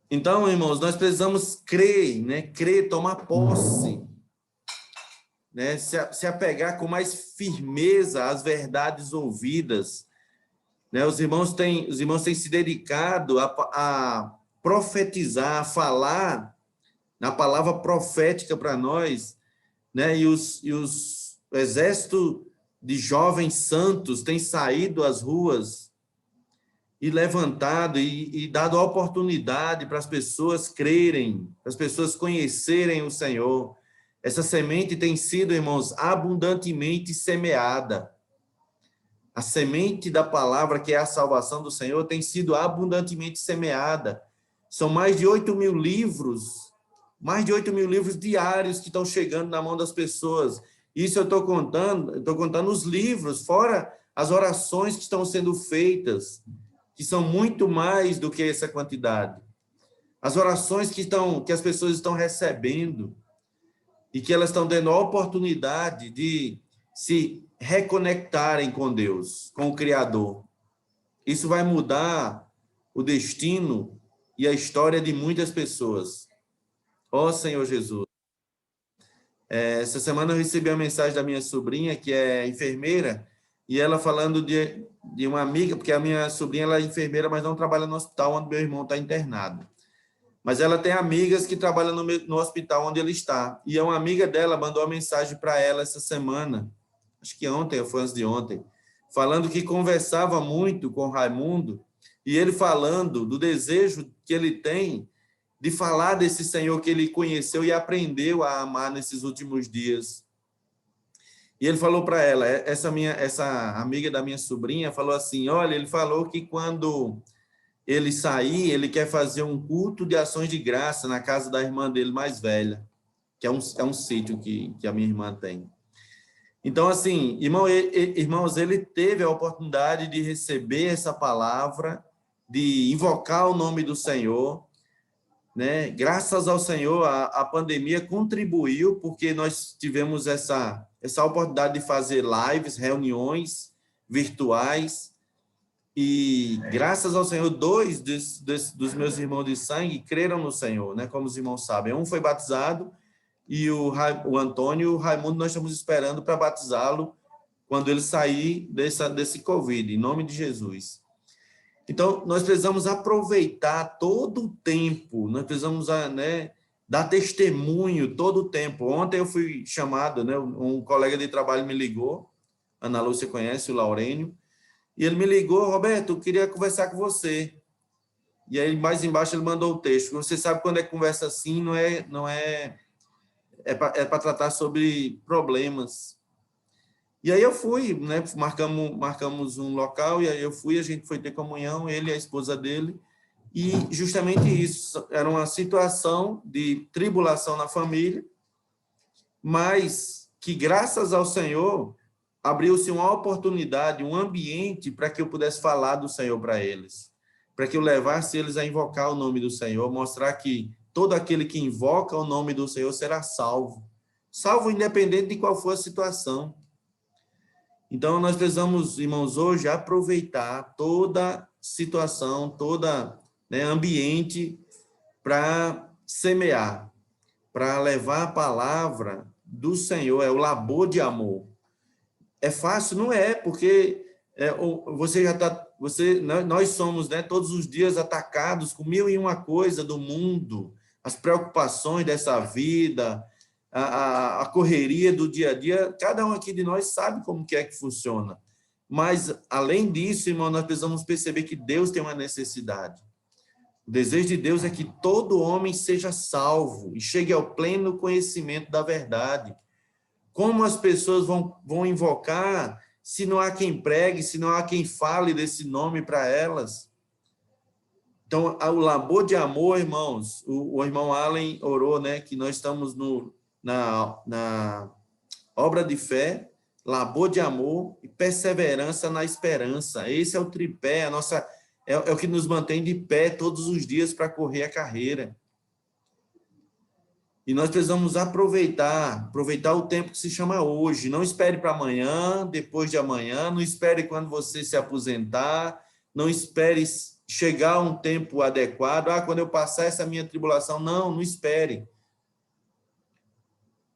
Então, irmãos, nós precisamos crer, né? Crer, tomar posse, né? Se apegar com mais firmeza às verdades ouvidas, né? Os irmãos têm se dedicado a profetizar, a falar na palavra profética para nós, né? O exército de jovens santos tem saído às ruas e levantado e dado a oportunidade para as pessoas crerem, para as pessoas conhecerem o Senhor. Essa semente tem sido, irmãos, abundantemente semeada. A semente da palavra, que é a salvação do Senhor, tem sido abundantemente semeada. São mais de 8 mil livros diários que estão chegando na mão das pessoas. Isso eu estou contando os livros, fora as orações que estão sendo feitas, que são muito mais do que essa quantidade. As orações que as pessoas estão recebendo e que elas estão tendo a oportunidade de se reconectarem com Deus, com o Criador. Isso vai mudar o destino e a história de muitas pessoas. Ó Senhor Jesus. Essa semana eu recebi a mensagem da minha sobrinha, que é enfermeira, e ela falando de uma amiga, porque a minha sobrinha ela é enfermeira, mas não trabalha no hospital onde meu irmão está internado. Mas ela tem amigas que trabalham no hospital onde ele está. E uma amiga dela mandou uma mensagem para ela essa semana, acho que ontem, ou foi antes de ontem, falando que conversava muito com o Raimundo, e ele falando do desejo que ele tem de falar desse Senhor que ele conheceu e aprendeu a amar nesses últimos dias. E ele falou para ela, essa amiga da minha sobrinha falou assim, olha, ele falou que quando ele sair, ele quer fazer um culto de ações de graça na casa da irmã dele mais velha, que é um sítio que a minha irmã tem. Então, assim, irmãos, ele teve a oportunidade de receber essa palavra, de invocar o nome do Senhor, né? Graças ao Senhor, a pandemia contribuiu, porque nós tivemos essa oportunidade de fazer lives, reuniões virtuais, e graças ao Senhor, dois dos meus irmãos de sangue creram no Senhor, né? Como os irmãos sabem. Um foi batizado, e o Antônio e o Raimundo, nós estamos esperando para batizá-lo quando ele sair desse Covid, em nome de Jesus. Então, nós precisamos aproveitar todo o tempo, nós precisamos, né, dar testemunho todo o tempo. Ontem eu fui chamado, né, um colega de trabalho me ligou, Ana Lúcia conhece, o Laurênio, e ele me ligou, Roberto, eu queria conversar com você. E aí, mais embaixo, ele mandou o texto. Você sabe quando é conversa assim, é para tratar sobre problemas. E aí eu fui, né? Marcamos um local, e aí eu fui, a gente foi ter comunhão, ele e a esposa dele, e justamente isso, era uma situação de tribulação na família, mas que graças ao Senhor abriu-se uma oportunidade, um ambiente para que eu pudesse falar do Senhor para eles, para que eu levasse eles a invocar o nome do Senhor, mostrar que todo aquele que invoca o nome do Senhor será salvo, salvo independente de qual for a situação. Então, nós precisamos, irmãos, hoje aproveitar toda situação, toda, né, ambiente para semear, para levar a palavra do Senhor, é o labor de amor. É fácil? Não é, porque você já está, nós somos, né, todos os dias atacados com mil e uma coisa do mundo, as preocupações dessa vida, a correria do dia a dia, cada um aqui de nós sabe como que é que funciona. Mas, além disso, irmão, nós precisamos perceber que Deus tem uma necessidade. O desejo de Deus é que todo homem seja salvo e chegue ao pleno conhecimento da verdade. Como as pessoas vão invocar se não há quem pregue, se não há quem fale desse nome para elas? Então, o labor de amor, irmãos, o irmão Allen orou, né, que nós estamos na obra de fé, labor de amor e perseverança na esperança. Esse é o tripé, é o que nos mantém de pé todos os dias para correr a carreira. E nós precisamos aproveitar o tempo que se chama hoje. Não espere para amanhã, depois de amanhã, não espere quando você se aposentar, não espere chegar um tempo adequado, quando eu passar essa minha tribulação, não espere.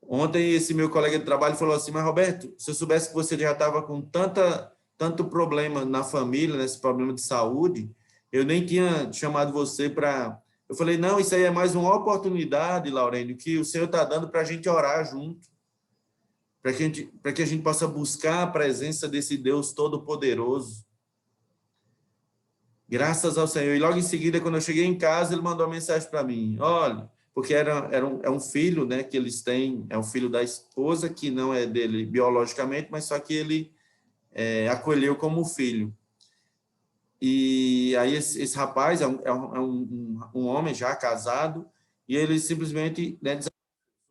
Ontem esse meu colega de trabalho falou assim, mas Roberto, se eu soubesse que você já estava com tanto problema na família, nesse problema de saúde, eu nem tinha chamado você para... Eu falei, não, isso aí é mais uma oportunidade, Laurênio, que o Senhor está dando para a gente orar junto, para que a gente possa buscar a presença desse Deus Todo-Poderoso. Graças ao Senhor. E logo em seguida, quando eu cheguei em casa, ele mandou uma mensagem para mim. Olha, porque é um filho, né, que eles têm, é um filho da esposa, que não é dele biologicamente, mas só que ele acolheu como filho. E aí esse rapaz é um homem já casado, e ele simplesmente, né,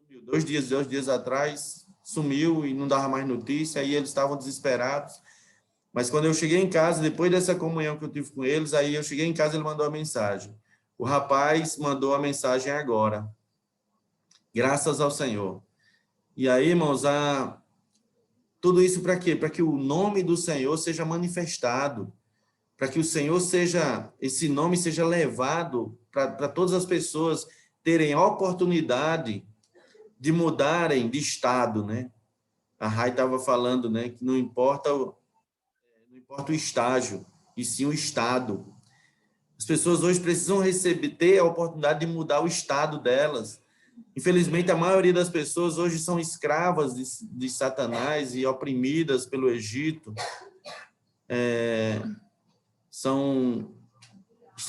sumiu. 2 dias atrás, sumiu e não dava mais notícia, aí eles estavam desesperados. Mas quando eu cheguei em casa, depois dessa comunhão que eu tive com eles, aí eu cheguei em casa, ele mandou a mensagem. O rapaz mandou a mensagem agora. Graças ao Senhor. E aí, irmãos, tudo isso para quê? Para que o nome do Senhor seja manifestado, para que o Senhor esse nome seja levado para todas as pessoas terem a oportunidade de mudarem de estado, né? A Rai estava falando, né, que não importa o estágio, e sim o estado. As pessoas hoje precisam ter a oportunidade de mudar o estado delas. Infelizmente, a maioria das pessoas hoje são escravas de Satanás e oprimidas pelo Egito. Estão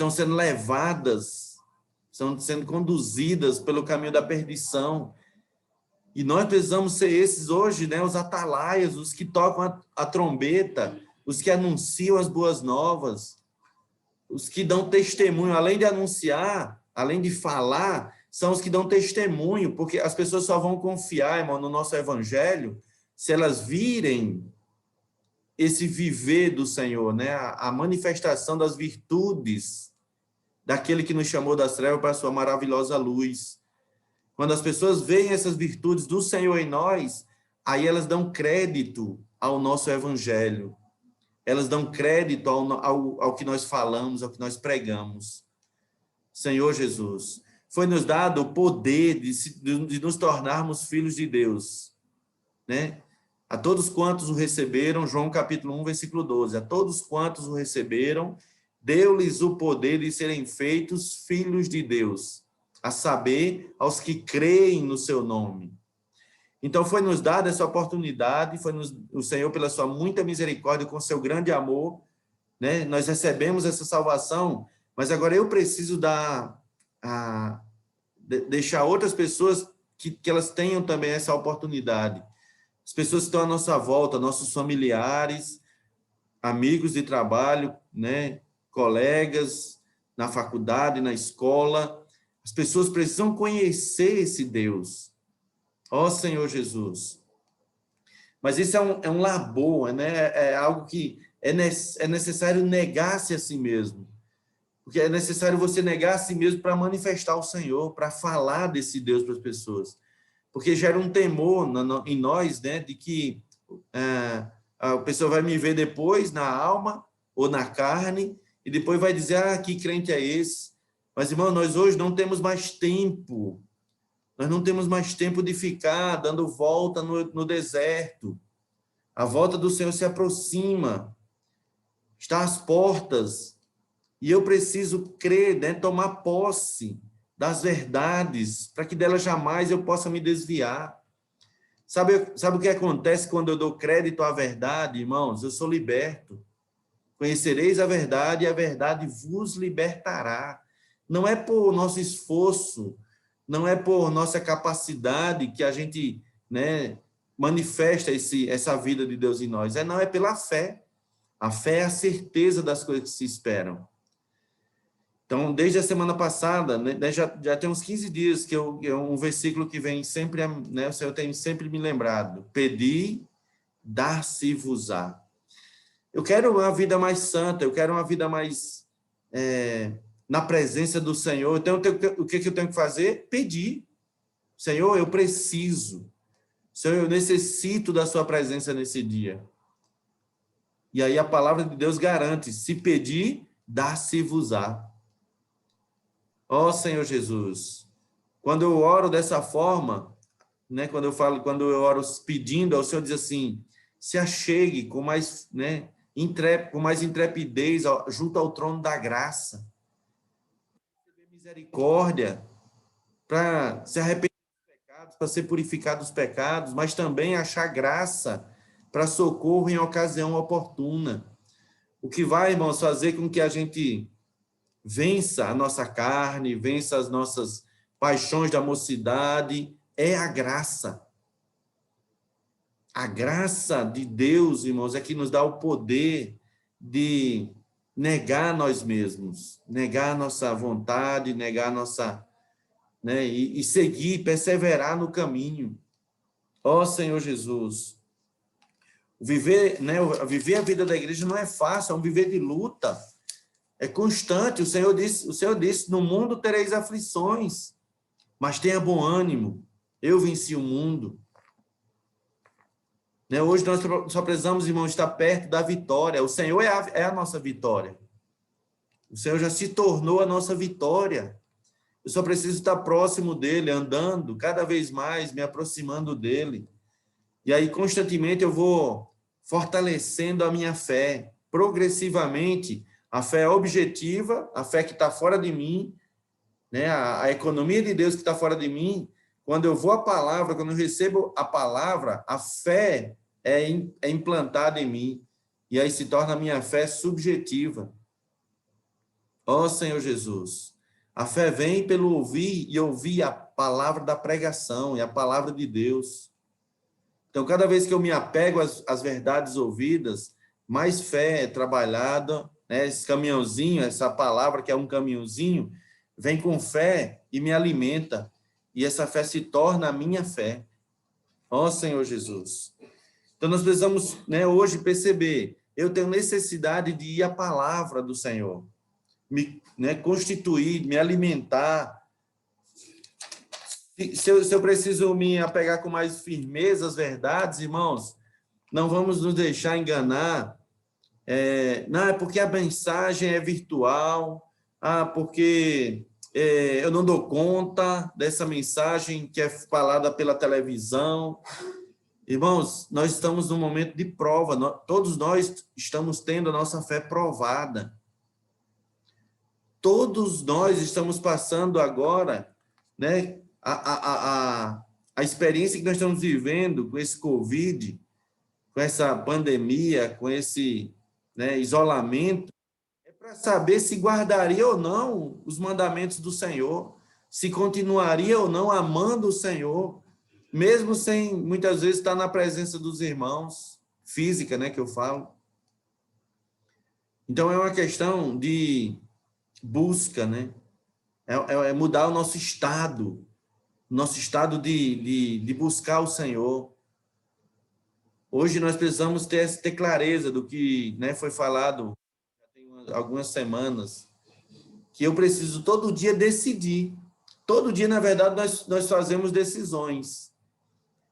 sendo levadas, estão sendo conduzidas pelo caminho da perdição. E nós precisamos ser esses hoje, né, os atalaias, os que tocam a trombeta, os que anunciam as boas novas, os que dão testemunho, além de anunciar, além de falar, são os que dão testemunho, porque as pessoas só vão confiar, irmão, no nosso evangelho, se elas virem esse viver do Senhor, né? A manifestação das virtudes daquele que nos chamou das trevas para a sua maravilhosa luz. Quando as pessoas veem essas virtudes do Senhor em nós, aí elas dão crédito ao nosso evangelho. Elas dão crédito ao que nós falamos, ao que nós pregamos. Senhor Jesus, foi nos dado o poder de nos tornarmos filhos de Deus, né? A todos quantos o receberam, João capítulo 1, versículo 12, a todos quantos o receberam, deu-lhes o poder de serem feitos filhos de Deus, a saber, aos que creem no seu nome. Então, foi nos dada essa oportunidade, o Senhor, pela sua muita misericórdia, com seu grande amor, né? Nós recebemos essa salvação, mas agora eu preciso deixar outras pessoas que elas tenham também essa oportunidade. As pessoas que estão à nossa volta, nossos familiares, amigos de trabalho, né? Colegas na faculdade, na escola, as pessoas precisam conhecer esse Deus. Ó Senhor Jesus. Mas isso é um labor, né? É algo que é necessário negar-se a si mesmo. Porque é necessário você negar a si mesmo para manifestar o Senhor, para falar desse Deus para as pessoas. Porque gera um temor em nós, né? De que a pessoa vai me ver depois na alma ou na carne e depois vai dizer, que crente é esse? Mas, irmão, nós hoje não temos mais tempo. Nós não temos mais tempo de ficar dando volta no deserto. A volta do Senhor se aproxima. Está às portas. E eu preciso crer, né, tomar posse das verdades, para que delas jamais eu possa me desviar. Sabe o que acontece quando eu dou crédito à verdade, irmãos? Eu sou liberto. Conhecereis a verdade e a verdade vos libertará. Não é por nosso esforço, não é por nossa capacidade que a gente, né, manifesta essa vida de Deus em nós. Não, é pela fé. A fé é a certeza das coisas que se esperam. Então, desde a semana passada, né, já tem uns 15 dias que é um versículo que vem sempre, né, o Senhor tem sempre me lembrado. Pedi, dar-se-vos-á. Eu quero uma vida mais santa, eu quero uma vida mais na presença do Senhor. Então, o que eu tenho que fazer? Pedir. Senhor, eu preciso. Senhor, eu necessito da sua presença nesse dia. E aí a palavra de Deus garante, se pedir, dar-se-vos-á. Ó Senhor Jesus, quando eu oro dessa forma, né, quando eu oro pedindo ao Senhor, diz assim, se achegue com mais, né, com mais intrepidez junto ao trono da graça, misericórdia, para se arrepender dos pecados, para ser purificado dos pecados, mas também achar graça para socorro em ocasião oportuna. O que vai, irmãos, fazer com que a gente vença a nossa carne, vença as nossas paixões da mocidade, é a graça. A graça de Deus, irmãos, é que nos dá o poder de negar nós mesmos, negar a nossa vontade, negar a nossa, né, e seguir, perseverar no caminho. Ó Senhor Jesus, viver a vida da igreja não é fácil, é um viver de luta, é constante. O Senhor disse, no mundo tereis aflições, mas tenha bom ânimo, eu venci o mundo. Né? Hoje nós só precisamos, irmãos, estar perto da vitória. O Senhor é a nossa vitória. O Senhor já se tornou a nossa vitória. Eu só preciso estar próximo dele, andando cada vez mais, me aproximando dele. E aí, constantemente, eu vou fortalecendo a minha fé, progressivamente, a fé objetiva, a fé que está fora de mim, né? A economia de Deus que está fora de mim. Quando eu vou à palavra, quando eu recebo a palavra, a fé é implantada em mim. E aí se torna a minha fé subjetiva. Ó Senhor Jesus, a fé vem pelo ouvir e ouvir a palavra da pregação e a palavra de Deus. Então, cada vez que eu me apego às verdades ouvidas, mais fé é trabalhada, né? Esse caminhãozinho, essa palavra que é um caminhãozinho, vem com fé e me alimenta. E essa fé se torna a minha fé. Ó Senhor Jesus. Então, nós precisamos, né, hoje perceber, eu tenho necessidade de ir à palavra do Senhor, me, né, constituir, me alimentar. Se eu preciso me apegar com mais firmeza às verdades, irmãos, não vamos nos deixar enganar. Não, é porque a mensagem é virtual, porque eu não dou conta dessa mensagem que é falada pela televisão. Irmãos, nós estamos num momento de prova, todos nós estamos tendo a nossa fé provada. Todos nós estamos passando agora, né, a experiência que nós estamos vivendo com esse Covid, com essa pandemia, com esse, né, isolamento, é para saber se guardaria ou não os mandamentos do Senhor, se continuaria ou não amando o Senhor, mesmo sem, muitas vezes, estar na presença dos irmãos, física, né, que eu falo. Então, é uma questão de busca, né? É mudar o nosso estado de buscar o Senhor. Hoje nós precisamos ter clareza do que, né, foi falado já tem algumas semanas, que eu preciso todo dia decidir. Todo dia, na verdade, nós fazemos decisões.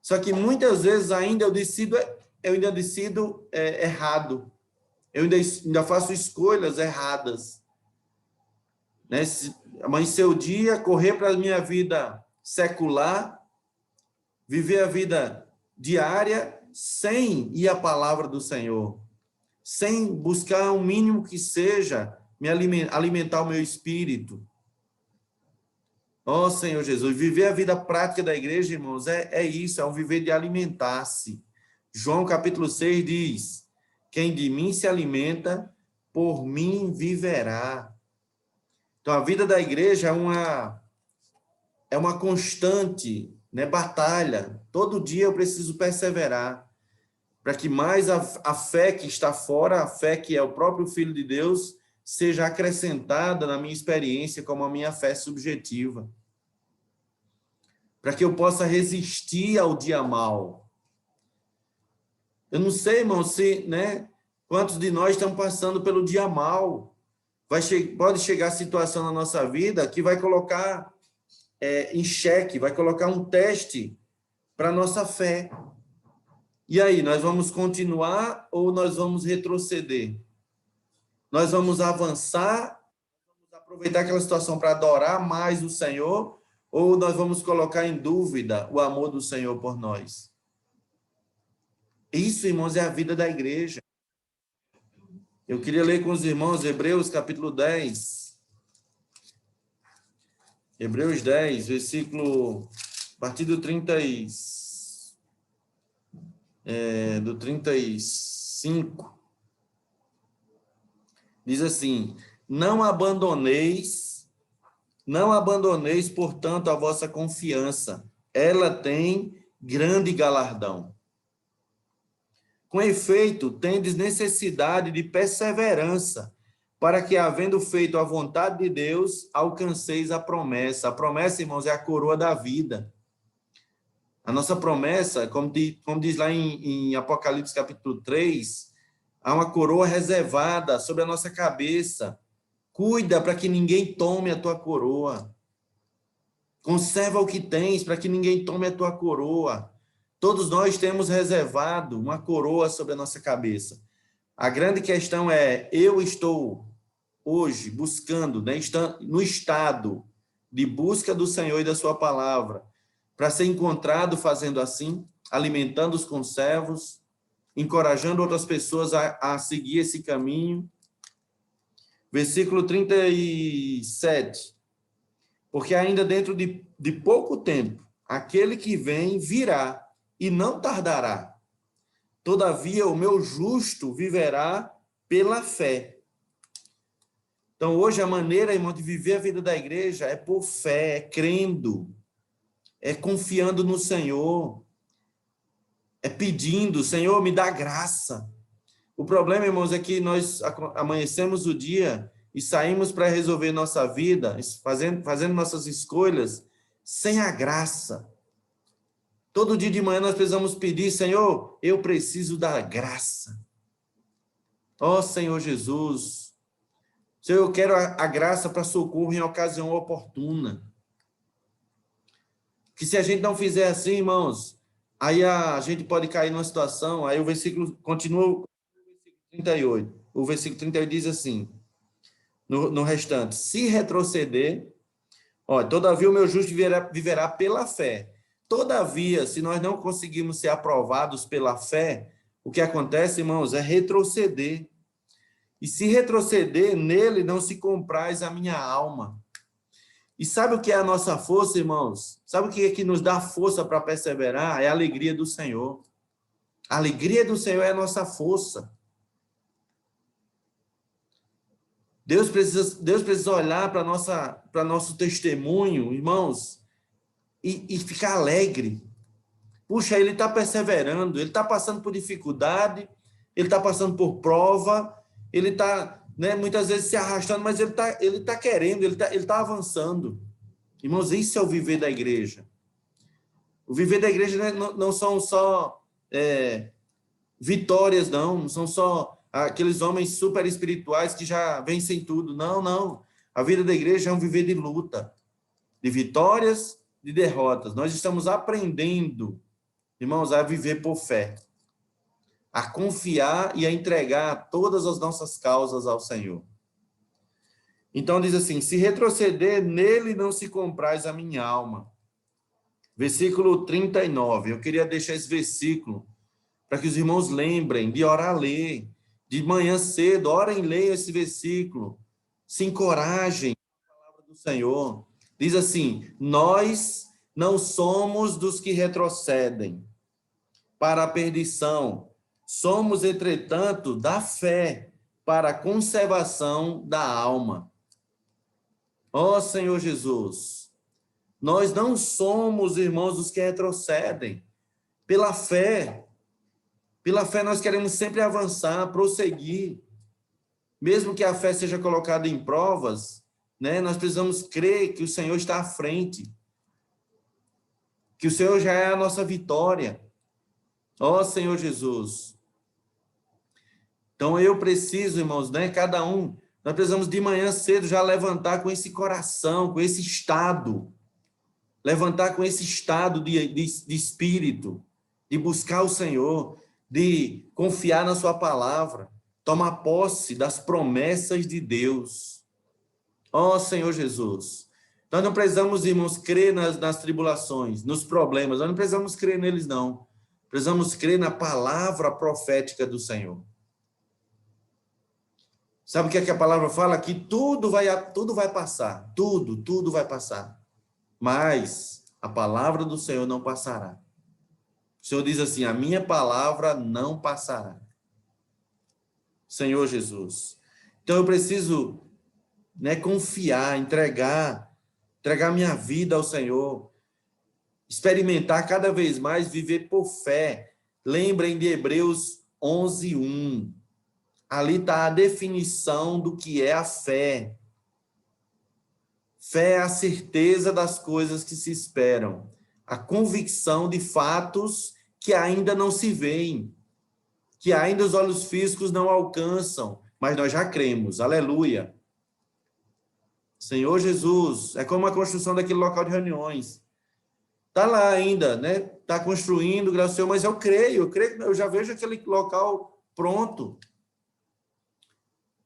Só que muitas vezes ainda eu ainda decido errado. Eu ainda faço escolhas erradas. Né? Amanhecer o dia, correr para a minha vida secular, viver a vida diária sem ir à palavra do Senhor, sem buscar o mínimo que seja me alimentar o meu espírito. Ó Senhor Jesus, viver a vida prática da igreja, irmãos, é isso, é um viver de alimentar-se. João capítulo 6 diz, quem de mim se alimenta, por mim viverá. Então, a vida da igreja é uma constante, né, batalha. Todo dia eu preciso perseverar, para que mais a fé que está fora, a fé que é o próprio Filho de Deus, seja acrescentada na minha experiência como a minha fé subjetiva. Para que eu possa resistir ao dia mal. Eu não sei, irmão, né, quantos de nós estão passando pelo dia mal. Pode chegar a situação na nossa vida que vai colocar em xeque, vai colocar um teste para a nossa fé. E aí, nós vamos continuar ou nós vamos retroceder? Nós vamos avançar, vamos aproveitar aquela situação para adorar mais o Senhor, ou nós vamos colocar em dúvida o amor do Senhor por nós? Isso, irmãos, é a vida da igreja. Eu queria ler com os irmãos Hebreus capítulo 10. Hebreus 10, versículo, a partir do 35. Diz assim: não abandoneis, portanto, a vossa confiança. Ela tem grande galardão. Com efeito, tendes necessidade de perseverança, para que, havendo feito a vontade de Deus, alcanceis a promessa. A promessa, irmãos, é a coroa da vida. A nossa promessa, como diz lá em Apocalipse capítulo 3, há uma coroa reservada sobre a nossa cabeça. Cuida para que ninguém tome a tua coroa. Conserva o que tens para que ninguém tome a tua coroa. Todos nós temos reservado uma coroa sobre a nossa cabeça. A grande questão é, eu estou hoje buscando, né, no estado de busca do Senhor e da sua palavra, para ser encontrado fazendo assim, alimentando os conservos, encorajando outras pessoas a seguir esse caminho. Versículo 37. Porque ainda dentro de pouco tempo, aquele que vem virá e não tardará. Todavia, o meu justo viverá pela fé. Então, hoje, a maneira, irmão, de viver a vida da igreja é por fé, é crendo, é confiando no Senhor, é pedindo, Senhor, me dá graça. O problema, irmãos, é que nós amanhecemos o dia e saímos para resolver nossa vida, fazendo nossas escolhas, sem a graça. Todo dia de manhã nós precisamos pedir, Senhor, eu preciso da graça. Ó Senhor Jesus, Senhor, eu quero a graça para socorro em ocasião oportuna. Que se a gente não fizer assim, irmãos, aí a gente pode cair numa situação, aí o versículo continua, 38. O versículo 38 diz assim, no restante, se retroceder, todavia o meu justo viverá pela fé. Todavia, se nós não conseguirmos ser aprovados pela fé, o que acontece, irmãos, é retroceder. E se retroceder, nele não se compraz a minha alma. E sabe o que é a nossa força, irmãos? Sabe o que é que nos dá força para perseverar? É a alegria do Senhor. A alegria do Senhor é a nossa força. Deus precisa olhar para nosso testemunho, irmãos, e ficar alegre. Puxa, ele está perseverando, ele está passando por dificuldade, ele está passando por prova, ele está, né, muitas vezes se arrastando, mas ele tá querendo, ele tá avançando. Irmãos, isso é o viver da igreja. O viver da igreja, né, não são só vitórias, não são só aqueles homens super espirituais que já vencem tudo. Não. A vida da igreja é um viver de luta, de vitórias, de derrotas. Nós estamos aprendendo, irmãos, a viver por fé, a confiar e a entregar todas as nossas causas ao Senhor. Então diz assim, se retroceder, nele não se compraz a minha alma. Versículo 39, eu queria deixar esse versículo para que os irmãos lembrem de orar a ler, de manhã cedo, orem e leiam esse versículo, se encorajem com a palavra do Senhor. Diz assim, nós não somos dos que retrocedem para a perdição, somos, entretanto, da fé para a conservação da alma. Ó Senhor Jesus, nós não somos, irmãos, dos que retrocedem. Pela fé nós queremos sempre avançar, prosseguir. Mesmo que a fé seja colocada em provas, né, nós precisamos crer que o Senhor está à frente, que o Senhor já é a nossa vitória. Ó Senhor Jesus. Então eu preciso, irmãos, né, cada um, nós precisamos de manhã cedo já levantar com esse coração, com esse estado, levantar com esse estado de espírito, de buscar o Senhor, de confiar na sua palavra. Toma posse das promessas de Deus. Ó Senhor Jesus. Nós não precisamos, irmãos, crer nas tribulações, nos problemas. Nós não precisamos crer neles, não. Precisamos crer na palavra profética do Senhor. Sabe o que é que a palavra fala? Que tudo vai passar. Tudo vai passar. Mas a palavra do Senhor não passará. O Senhor diz assim, a minha palavra não passará. Senhor Jesus. Então eu preciso, confiar, entregar minha vida ao Senhor, experimentar cada vez mais, viver por fé. Lembrem de Hebreus 11:1. Ali está a definição do que é a fé. Fé é a certeza das coisas que se esperam, a convicção de fatos que ainda não se veem, que ainda os olhos físicos não alcançam, mas nós já cremos. Aleluia. Senhor Jesus, é como a construção daquele local de reuniões. Está lá ainda, Está construindo, graças ao Senhor, mas eu creio, eu já vejo aquele local pronto.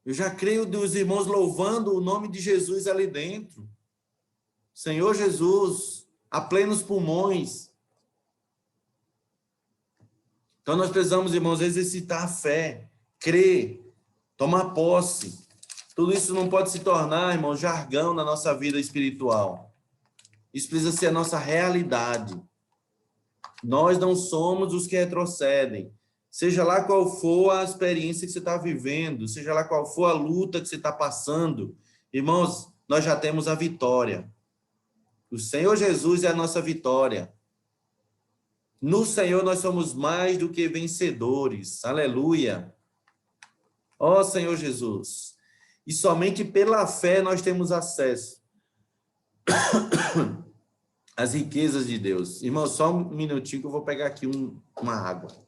Eu já creio dos irmãos louvando o nome de Jesus ali dentro. Senhor Jesus, a plenos pulmões. Então nós precisamos, irmãos, exercitar a fé, crer, tomar posse. Tudo isso não pode se tornar, irmão, jargão na nossa vida espiritual. Isso precisa ser a nossa realidade. Nós não somos os que retrocedem. Seja lá qual for a experiência que você está vivendo, seja lá qual for a luta que você está passando, irmãos, nós já temos a vitória. O Senhor Jesus é a nossa vitória. No Senhor nós somos mais do que vencedores. Aleluia. Ó Senhor Jesus. E somente pela fé nós temos acesso às riquezas de Deus. Irmão, só um minutinho que eu vou pegar aqui uma água.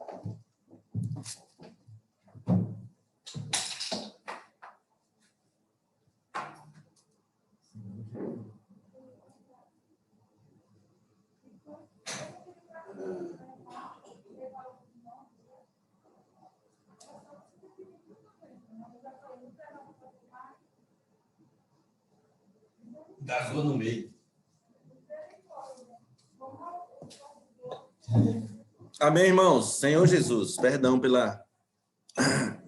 Gasgou no meio. Amém, irmãos? Senhor Jesus, perdão pela...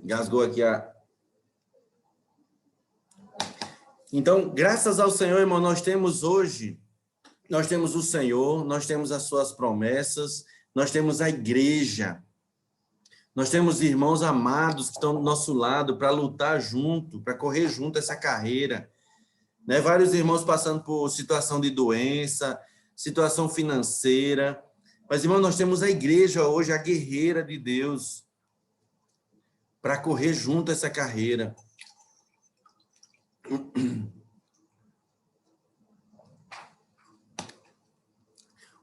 Gasgou aqui a... Então, graças ao Senhor, irmão, nós temos hoje, nós temos o Senhor, nós temos as suas promessas, nós temos a igreja, nós temos irmãos amados que estão do nosso lado para lutar junto, para correr junto essa carreira. Vários irmãos passando por situação de doença, situação financeira. Mas, irmão, nós temos a igreja hoje, a guerreira de Deus, para correr junto essa carreira.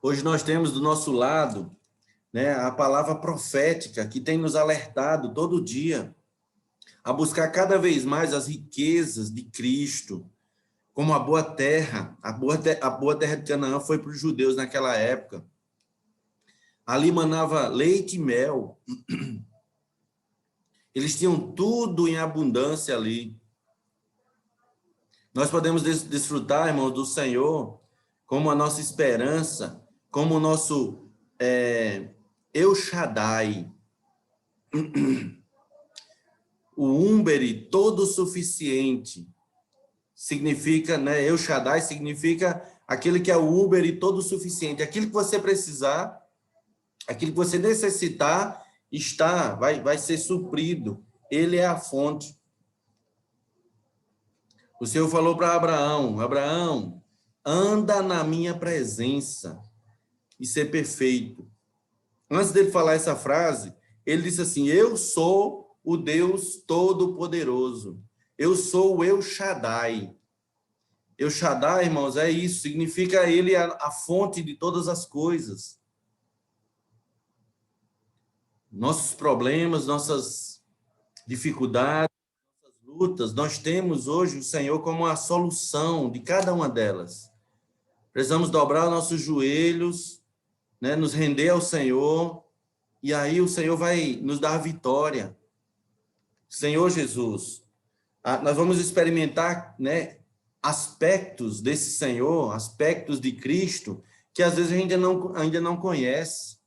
Hoje nós temos do nosso lado, a palavra profética que tem nos alertado todo dia a buscar cada vez mais as riquezas de Cristo, como a boa terra. A boa terra de Canaã foi para os judeus naquela época. Ali manava leite e mel. Eles tinham tudo em abundância ali. Nós podemos desfrutar, irmãos, do Senhor como a nossa esperança, como o nosso El Shaddai. O Umberi, todo suficiente. Significa, El Shaddai significa aquele que é o Uber e todo suficiente. Aquilo que você precisar, aquilo que você necessitar, vai ser suprido. Ele é a fonte. O Senhor falou para Abraão, Abraão, anda na minha presença e ser perfeito. Antes dele falar essa frase, ele disse assim, eu sou o Deus Todo-Poderoso. Eu sou o El Shaddai. El Shaddai, irmãos, é isso. Significa ele a fonte de todas as coisas. Nossos problemas, nossas dificuldades, nossas lutas, nós temos hoje o Senhor como a solução de cada uma delas. Precisamos dobrar nossos joelhos, nos render ao Senhor, e aí o Senhor vai nos dar a vitória. Senhor Jesus, nós vamos experimentar, né, aspectos desse Senhor, aspectos de Cristo, que às vezes a gente ainda não conhece.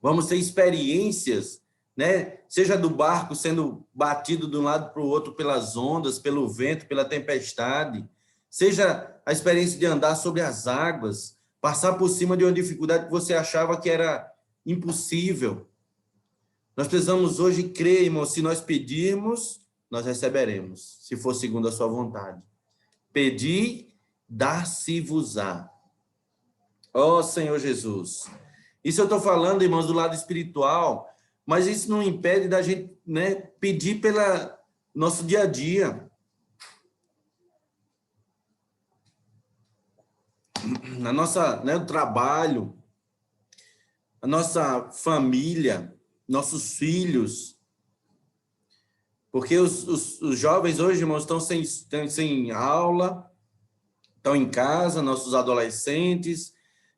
Vamos ter experiências, né, seja do barco sendo batido de um lado para o outro pelas ondas, pelo vento, pela tempestade, seja a experiência de andar sobre as águas, passar por cima de uma dificuldade que você achava que era impossível. Nós precisamos hoje crer, irmão, se nós pedirmos, nós receberemos, se for segundo a sua vontade. Pedi, dar-se-vos-á. Ó Senhor Jesus. Isso eu estou falando, irmãos, do lado espiritual, mas isso não impede da gente, né, pedir pela nosso dia a dia. Na nossa, né, o trabalho, a nossa família, nossos filhos. Porque os jovens hoje, irmãos, estão sem aula, estão em casa, nossos adolescentes,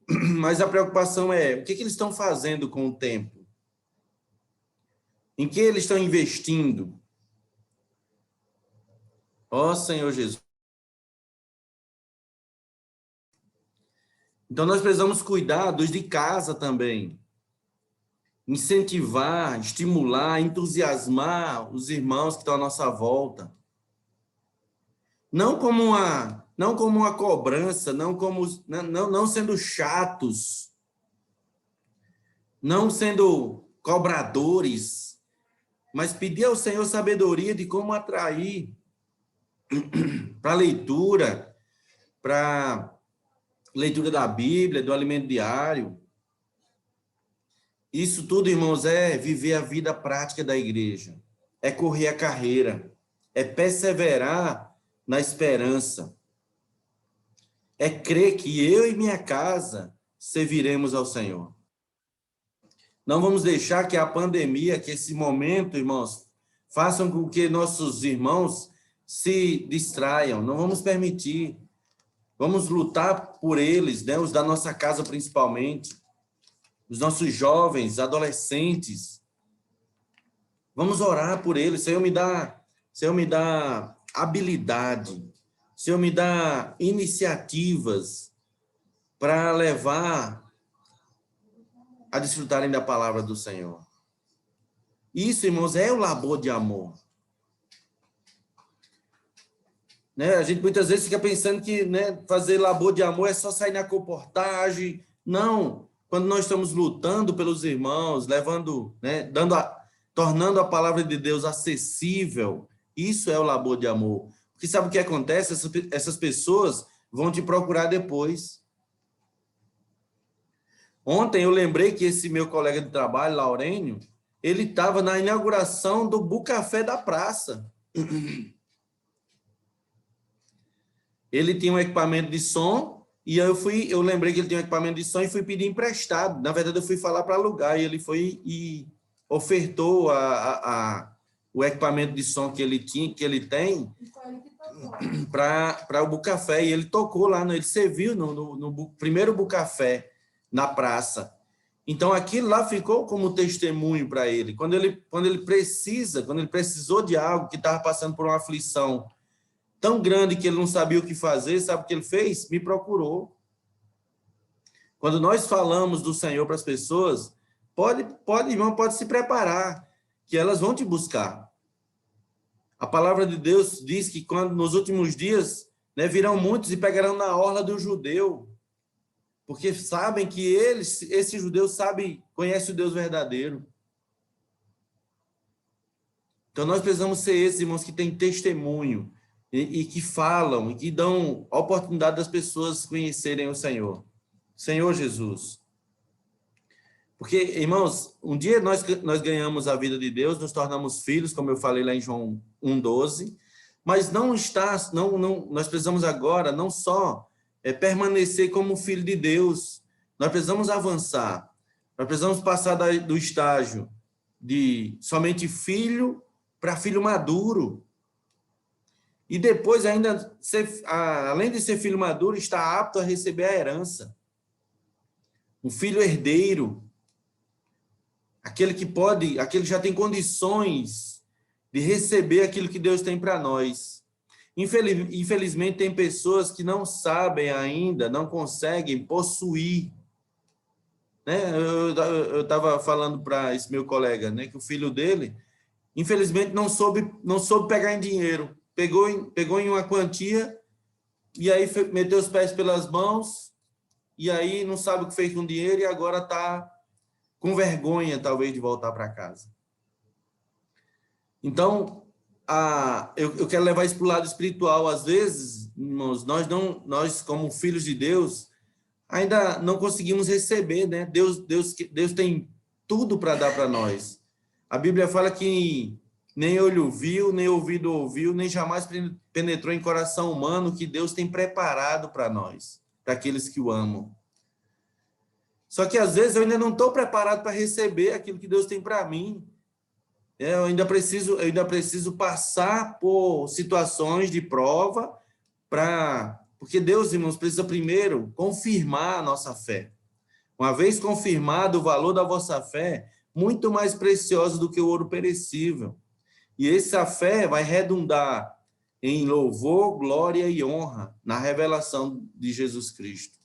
mas a preocupação é o que eles estão fazendo com o tempo? Em que eles estão investindo? Ó Senhor Jesus. Então, nós precisamos cuidar dos de casa também. Incentivar, estimular, entusiasmar os irmãos que estão à nossa volta. Não como uma cobrança, não sendo chatos, não sendo cobradores, mas pedir ao Senhor sabedoria de como atrair para leitura, para leitura da Bíblia, do alimento diário. Isso tudo, irmãos, é viver a vida prática da igreja, é correr a carreira, é perseverar na esperança, é crer que eu e minha casa serviremos ao Senhor. Não vamos deixar que a pandemia, que esse momento, irmãos, façam com que nossos irmãos se distraiam. Não vamos permitir. Vamos lutar por eles, né? Os da nossa casa principalmente, os nossos jovens, adolescentes. Vamos orar por eles. Senhor, me dá habilidade. Senhor, me dá iniciativas para levar a desfrutarem da palavra do Senhor. Isso, irmãos, é o labor de amor. Né? A gente muitas vezes fica pensando que, né, fazer labor de amor é só sair na comportagem. Não. Quando nós estamos lutando pelos irmãos, levando, né, tornando a palavra de Deus acessível, isso é o labor de amor. Porque sabe o que acontece? Essas pessoas vão te procurar depois. Ontem eu lembrei que esse meu colega de trabalho, Laurênio, ele estava na inauguração do Bucafé da Praça. Ele tinha um equipamento de som e eu lembrei que ele tinha um equipamento de som e fui pedir emprestado. Na verdade, eu fui falar para alugar e ele foi e ofertou o equipamento de som que ele tem para o Bucafé. E ele tocou lá, ele serviu no primeiro Bucafé na praça. Então, aquilo lá ficou como testemunho para ele. Quando ele precisou de algo, que estava passando por uma aflição tão grande que ele não sabia o que fazer, sabe o que ele fez? Me procurou. Quando nós falamos do Senhor para as pessoas, irmão, pode se preparar, que elas vão te buscar. A palavra de Deus diz que nos últimos dias, né, virão muitos e pegarão na orla do judeu, porque sabem que esse judeu conhece o Deus verdadeiro. Então, nós precisamos ser esses irmãos que têm testemunho e que falam e que dão a oportunidade das pessoas conhecerem o Senhor. Senhor Jesus. Porque, irmãos, um dia nós ganhamos a vida de Deus, nos tornamos filhos, como eu falei lá em João 1,12, mas nós precisamos agora não só permanecer como filho de Deus, nós precisamos avançar, nós precisamos passar do estágio de somente filho para filho maduro. E depois ainda, além de ser filho maduro, está apto a receber a herança. Um filho herdeiro, aquele que já tem condições de receber aquilo que Deus tem para nós. Infelizmente, tem pessoas que não sabem ainda, não conseguem possuir, né? Eu estava falando para esse meu colega, né, que o filho dele, infelizmente, não soube pegar em dinheiro. Pegou em uma quantia e aí meteu os pés pelas mãos e aí não sabe o que fez com o dinheiro e agora está com vergonha, talvez, de voltar para casa. Então, eu quero levar isso para o lado espiritual. Às vezes, irmãos, nós como filhos de Deus, ainda não conseguimos receber, né? Deus tem tudo para dar para nós. A Bíblia fala que nem olho viu, nem ouvido ouviu, nem jamais penetrou em coração humano que Deus tem preparado para nós, para aqueles que o amam. Só que às vezes eu ainda não estou preparado para receber aquilo que Deus tem para mim. Eu ainda preciso passar por situações de prova porque Deus, irmãos, precisa primeiro confirmar a nossa fé. Uma vez confirmado o valor da vossa fé, muito mais preciosa do que o ouro perecível. E essa fé vai redundar em louvor, glória e honra na revelação de Jesus Cristo.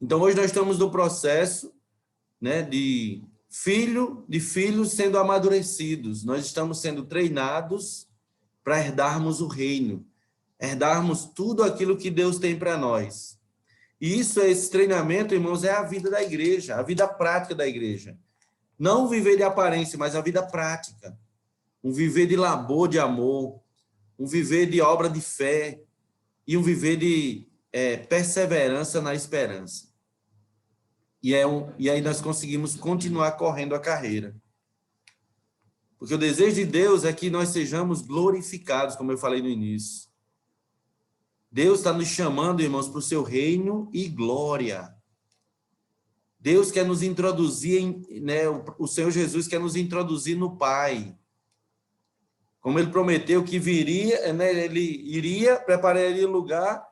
Então, hoje nós estamos no processo, né, de filhos sendo amadurecidos. Nós estamos sendo treinados para herdarmos o reino, herdarmos tudo aquilo que Deus tem para nós. E esse treinamento, irmãos, é a vida da igreja, a vida prática da igreja. Não viver de aparência, mas a vida prática. Um viver de labor, de amor, um viver de obra de fé e um viver de perseverança na esperança. E aí nós conseguimos continuar correndo a carreira. Porque o desejo de Deus é que nós sejamos glorificados, como eu falei no início. Deus está nos chamando, irmãos, para o seu reino e glória. Deus quer nos introduzir, o Senhor Jesus quer nos introduzir no Pai. Como ele prometeu que viria, né, ele iria, prepararia lugar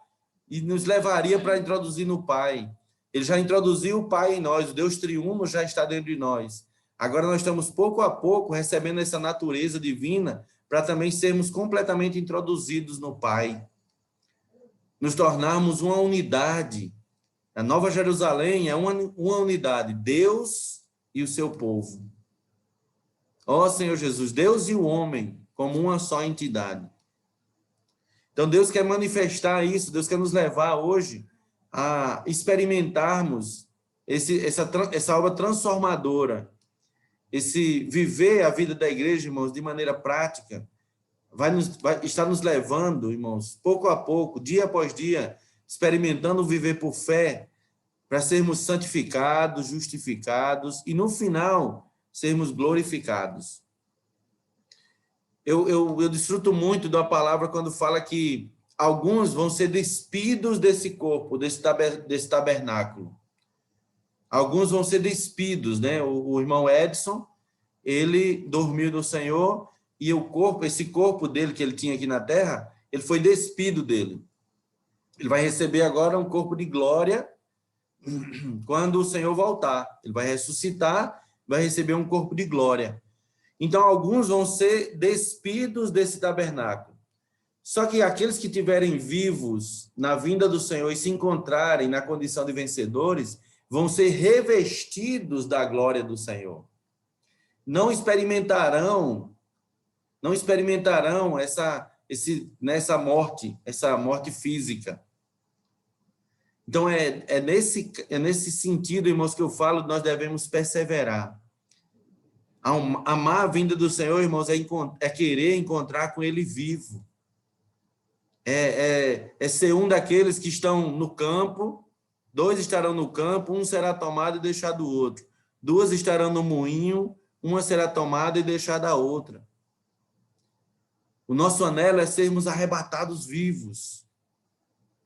e nos levaria para introduzir no Pai. Ele já introduziu o Pai em nós, o Deus triuno já está dentro de nós. Agora nós estamos pouco a pouco recebendo essa natureza divina para também sermos completamente introduzidos no Pai. Nos tornarmos uma unidade. A Nova Jerusalém é uma unidade, Deus e o seu povo. Ó Senhor Jesus, Deus e o homem como uma só entidade. Então Deus quer manifestar isso, Deus quer nos levar hoje a experimentarmos essa obra transformadora, esse viver a vida da igreja, irmãos, de maneira prática, vai estar nos levando, irmãos, pouco a pouco, dia após dia, experimentando viver por fé, para sermos santificados, justificados e, no final, sermos glorificados. Eu desfruto muito da palavra quando fala que alguns vão ser despidos desse corpo, desse tabernáculo. Alguns vão ser despidos, né? O irmão Edson, ele dormiu no Senhor e esse corpo dele que ele tinha aqui na terra, ele foi despido dele. Ele vai receber agora um corpo de glória quando o Senhor voltar. Ele vai ressuscitar, vai receber um corpo de glória. Então, alguns vão ser despidos desse tabernáculo. Só que aqueles que estiverem vivos na vinda do Senhor e se encontrarem na condição de vencedores, vão ser revestidos da glória do Senhor. Não experimentarão essa morte física. Então, é nesse sentido, irmãos, que eu falo, nós devemos perseverar. Amar a vinda do Senhor, irmãos, é querer encontrar com Ele vivo. É ser um daqueles que estão no campo, 2 estarão no campo, um será tomado e deixado o outro. 2 estarão no moinho, uma será tomada e deixada a outra. O nosso anelo é sermos arrebatados vivos.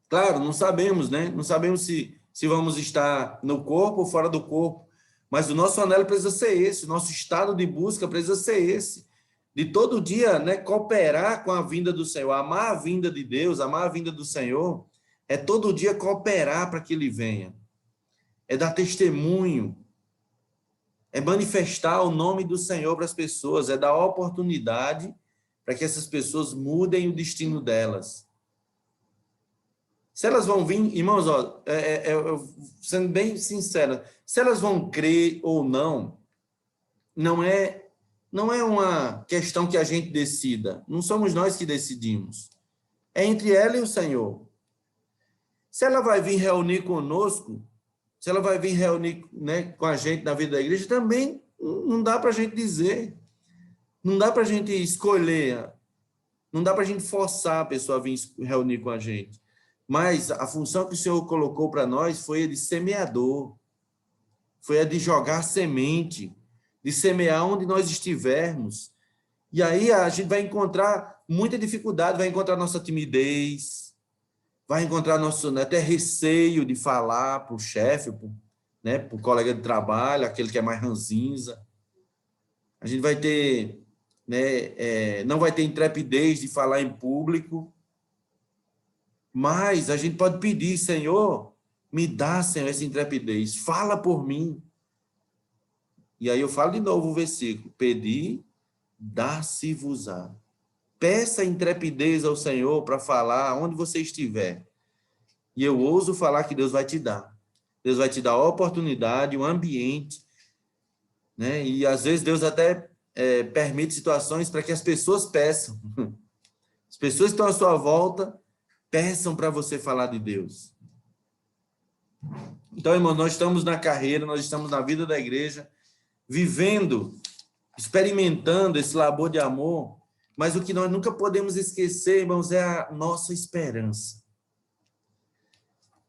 Claro, não sabemos, né? Não sabemos se vamos estar no corpo ou fora do corpo, mas o nosso anelo precisa ser esse, o nosso estado de busca precisa ser esse, de todo dia, né, cooperar com a vinda do Senhor, amar a vinda de Deus, amar a vinda do Senhor, é todo dia cooperar para que Ele venha, é dar testemunho, é manifestar o nome do Senhor para as pessoas, é dar oportunidade para que essas pessoas mudem o destino delas. Se elas vão vir, irmãos, ó, sendo bem sincero, se elas vão crer ou não, não é uma questão que a gente decida. Não somos nós que decidimos. É entre ela e o Senhor. Se ela vai vir reunir conosco, se ela vai vir reunir, né, com a gente na vida da igreja, também não dá para a gente dizer. Não dá para a gente escolher. Não dá para a gente forçar a pessoa a vir reunir com a gente. Mas a função que o Senhor colocou para nós foi a de semeador. Foi a de jogar semente, de semear onde nós estivermos. E aí a gente vai encontrar muita dificuldade, vai encontrar nossa timidez, vai encontrar nosso até receio de falar para o chefe, né, para o colega de trabalho, aquele que é mais ranzinza. A gente vai ter, né, não vai ter intrepidez de falar em público, mas a gente pode pedir, Senhor, me dá, Senhor, essa intrepidez, fala por mim. E aí eu falo de novo o versículo, pedi, dá-se-vos-á. Peça intrepidez ao Senhor para falar onde você estiver. E eu ouso falar que Deus vai te dar. Deus vai te dar a oportunidade, um ambiente, né? E às vezes Deus até permite situações para que as pessoas peçam. As pessoas que estão à sua volta peçam para você falar de Deus. Então, irmão, nós estamos na carreira, nós estamos na vida da igreja, vivendo, experimentando esse labor de amor, mas o que nós nunca podemos esquecer, irmãos, é a nossa esperança.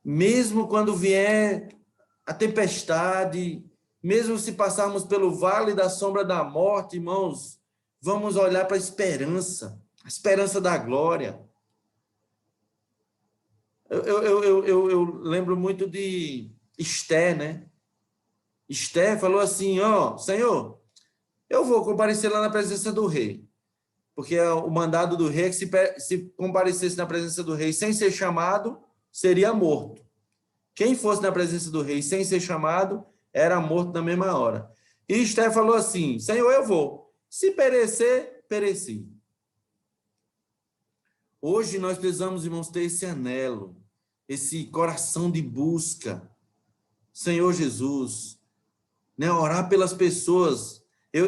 Mesmo quando vier a tempestade, mesmo se passarmos pelo vale da sombra da morte, irmãos, vamos olhar para a esperança da glória. Eu lembro muito de Esté, né? Esté falou assim, ó, Senhor, eu vou comparecer lá na presença do rei, porque o mandado do rei é que se comparecesse na presença do rei sem ser chamado, seria morto. Quem fosse na presença do rei sem ser chamado, era morto na mesma hora. E Esté falou assim, Senhor, eu vou. Se perecer, pereci. Hoje nós precisamos, irmãos, ter esse anelo, esse coração de busca. Senhor Jesus, né, orar pelas pessoas. Eu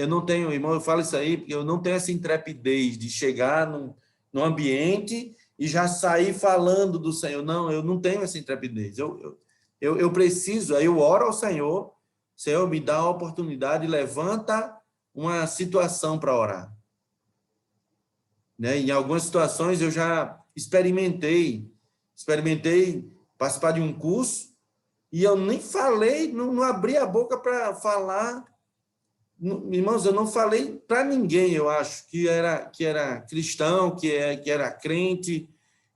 não tenho, irmão, eu falo isso aí, porque eu não tenho essa intrepidez de chegar num ambiente e já sair falando do Senhor. Não, eu não tenho essa intrepidez. Eu preciso, aí eu oro ao Senhor, Senhor, me dá a oportunidade, levanta uma situação para orar. Né? Em algumas situações eu já experimentei participar de um curso e eu nem falei, não abri a boca para falar. Irmãos, eu não falei para ninguém, eu acho, que era cristão, que era crente.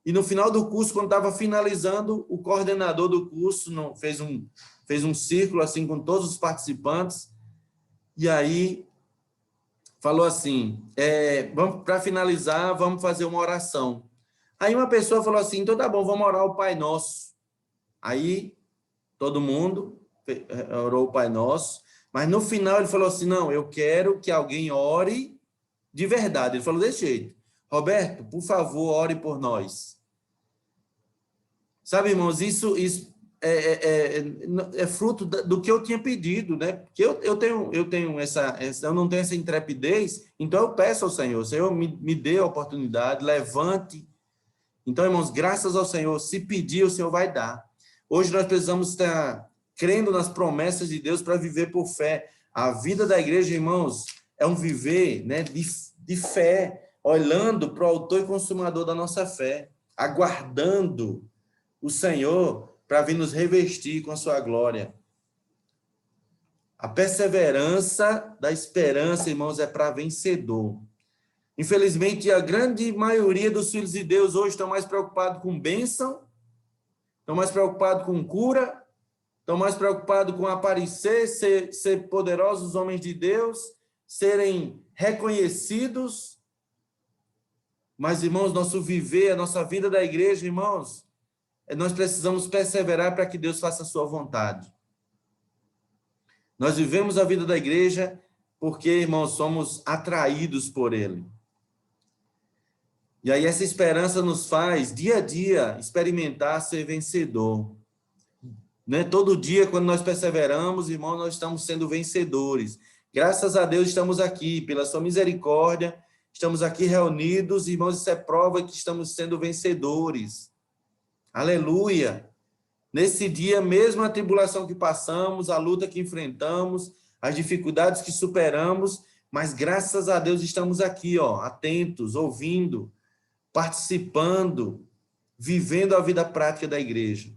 E no final do curso, quando estava finalizando, o coordenador do curso fez um círculo assim com todos os participantes. E aí falou assim, para finalizar, vamos fazer uma oração. Aí uma pessoa falou assim, então tá bom, vamos orar o Pai Nosso. Aí todo mundo orou o Pai Nosso, mas no final ele falou assim, não, eu quero que alguém ore de verdade. Ele falou desse jeito, Roberto, por favor, ore por nós. Sabe, irmãos, isso é fruto do que eu tinha pedido, né? Porque eu não tenho essa intrepidez, então eu peço ao Senhor, Senhor, me dê a oportunidade, levante. Então, irmãos, graças ao Senhor, se pedir, o Senhor vai dar. Hoje nós precisamos estar crendo nas promessas de Deus para viver por fé. A vida da igreja, irmãos, é um viver, né, de fé, olhando para o autor e consumador da nossa fé, aguardando o Senhor para vir nos revestir com a sua glória. A perseverança da esperança, irmãos, é para vencedor. Infelizmente, a grande maioria dos filhos de Deus hoje estão mais preocupados com bênção, estão mais preocupados com cura, estão mais preocupados com aparecer, ser poderosos homens de Deus, serem reconhecidos. Mas, irmãos, nosso viver, a nossa vida da igreja, irmãos, nós precisamos perseverar para que Deus faça a sua vontade. Nós vivemos a vida da igreja porque, irmãos, somos atraídos por ele. E aí essa esperança nos faz, dia a dia, experimentar ser vencedor. Né? Todo dia, quando nós perseveramos, irmãos, nós estamos sendo vencedores. Graças a Deus estamos aqui, pela sua misericórdia, estamos aqui reunidos, irmãos, isso é prova que estamos sendo vencedores. Aleluia! Nesse dia, mesmo a tribulação que passamos, a luta que enfrentamos, as dificuldades que superamos, mas graças a Deus estamos aqui, ó, atentos, ouvindo, participando, vivendo a vida prática da igreja,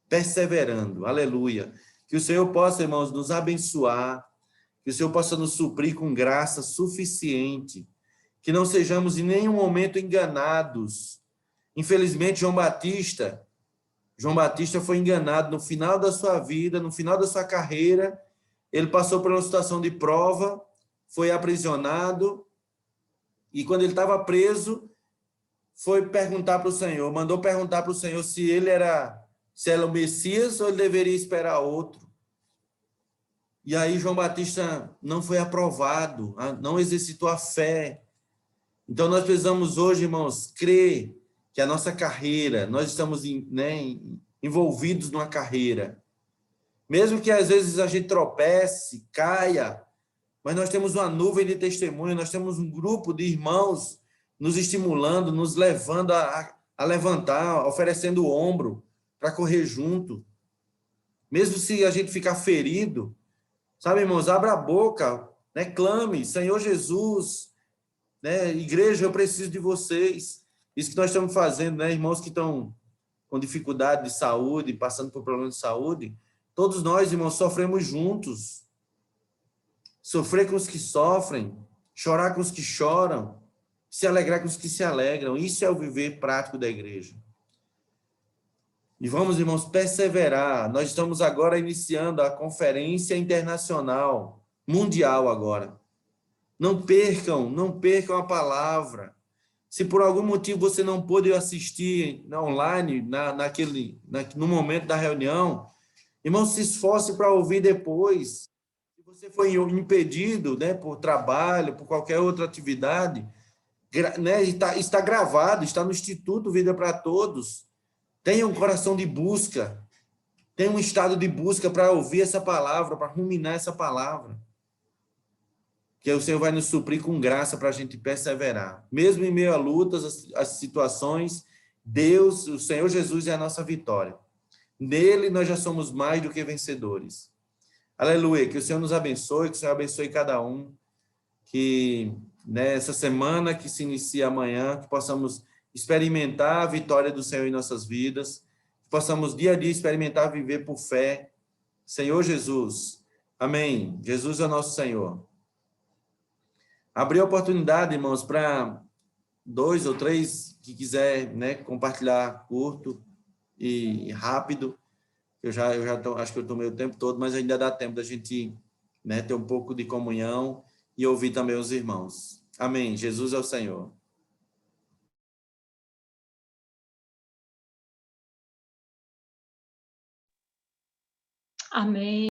perseverando. Aleluia! Que o Senhor possa, irmãos, nos abençoar, que o Senhor possa nos suprir com graça suficiente, que não sejamos em nenhum momento enganados. Infelizmente, João Batista foi enganado no final da sua vida, no final da sua carreira. Ele passou por uma situação de prova, foi aprisionado, e quando ele estava preso, foi perguntar para o Senhor, mandou perguntar para o Senhor se ele era o Messias ou ele deveria esperar outro. E aí João Batista não foi aprovado, não exercitou a fé. Então nós precisamos hoje, irmãos, crer que a nossa carreira, nós estamos envolvidos numa carreira. Mesmo que às vezes a gente tropece, caia, mas nós temos uma nuvem de testemunho, nós temos um grupo de irmãos nos estimulando, nos levando a levantar, oferecendo o ombro para correr junto. Mesmo se a gente ficar ferido, sabe, irmãos, abra a boca, né? Clame, Senhor Jesus, né? Igreja, eu preciso de vocês. Isso que nós estamos fazendo, né? Irmãos que estão com dificuldade de saúde, passando por problemas de saúde, todos nós, irmãos, sofremos juntos. Sofrer com os que sofrem, chorar com os que choram, se alegrar com os que se alegram. Isso é o viver prático da igreja. E vamos, irmãos, perseverar. Nós estamos agora iniciando a conferência internacional, mundial agora. Não percam a palavra. Se por algum motivo você não pôde assistir online, no momento da reunião, irmão, se esforce para ouvir depois. Se você foi impedido, né, por trabalho, por qualquer outra atividade, né, está gravado, está no Instituto Vida para Todos. Tenha um coração de busca, tenha um estado de busca para ouvir essa palavra, para ruminar essa palavra. Que o Senhor vai nos suprir com graça para a gente perseverar. Mesmo em meio a lutas, as situações, Deus, o Senhor Jesus é a nossa vitória. Nele nós já somos mais do que vencedores. Aleluia. Que o Senhor nos abençoe, que o Senhor abençoe cada um. Que nessa semana que se inicia amanhã, que possamos experimentar a vitória do Senhor em nossas vidas, que possamos dia a dia experimentar viver por fé. Senhor Jesus. Amém. Jesus é o nosso Senhor. Abrir a oportunidade, irmãos, para 2 ou 3 que quiser, né, compartilhar curto e rápido. Acho que eu tomei o tempo todo, mas ainda dá tempo da gente, né, ter um pouco de comunhão e ouvir também os irmãos. Amém. Jesus é o Senhor. Amém.